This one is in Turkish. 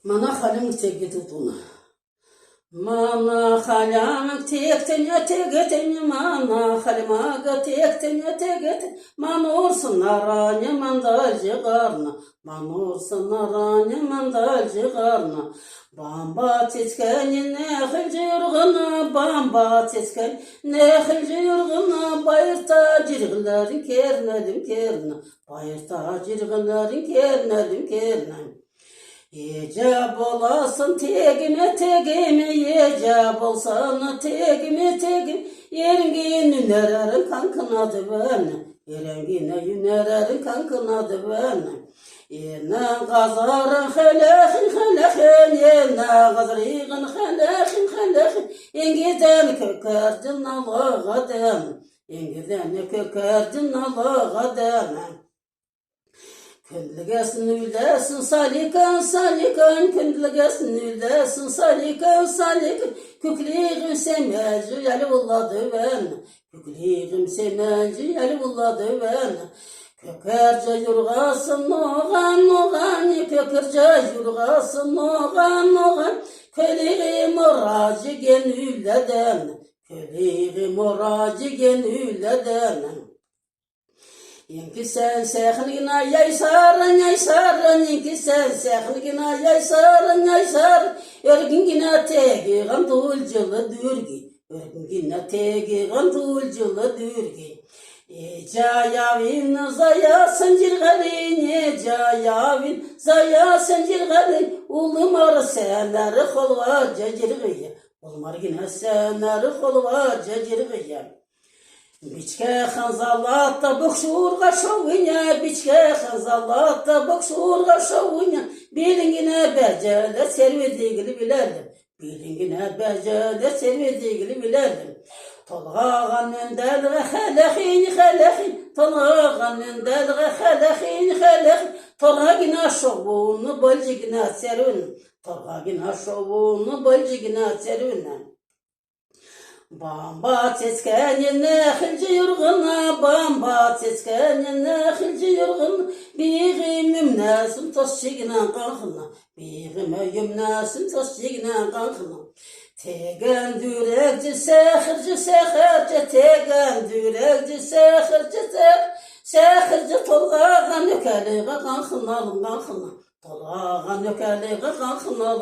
Mana halim tegi tutuna. Mana halim tekten mana halimaga tekten manursun aranya mandalcı karna manursun aranya mandalcı karna bamba teskeni nehilci yurguna bamba teskeni nehilci yurguna bayırta cirglerin kernedim bayırta cirglerin kernedim Yecab olasın tegime yecab olsan tegime yerengine yünererin kankınadı bana yerengine yünererin kankınadı bana yena gazarın helehin yena gazriğin helehin yengiden kökerdin Allah'adan yengiden kökerdin Allah'adan Kündügesin ülesin salikan kündügesin ülesin salikan Küklüğüm semeci yali ulladı ben Küklüğüm semeci yali ulladı ben Kökerce yurgasın noğan Kökerce yurgasın noğan Köliğim oracı genülleden Köliğim oracı genülleden İnki sen sehligina yaysaran İnki sen sehligina yaysar Örgüngina tegi gantulcılı dürgi Örgüngina tegi gantulcılı dürgi Cayavin zaya sancirgalin Cayavin zaya sancirgalin Ulumar senleri kolva cacirgiye Ulumar gina senleri kolva cacirgiye Biçke hanzalatta bokşurga şovunya Biçke hanzalatta bokşurga şovunya Bilingine becerde servedigili bilerdim Bilingine becerde servedigili bilerdim Tolğağan öndelge helehin Tolğağan öndelge helehin Torğagina şovunu bolcigina serun Torğagina şovunu bolcigina serun Bamba teskeni nehilci yurguna Bamba teskeni nehilci yurguna Biğimim nesim tosçigina kankına Biğimim nesim tosçigina kankına Tegen dürekci sehirci Tegen dürekci sehirci Tolğağan nökerliğe kankına Tolğağan nökerliğe kankına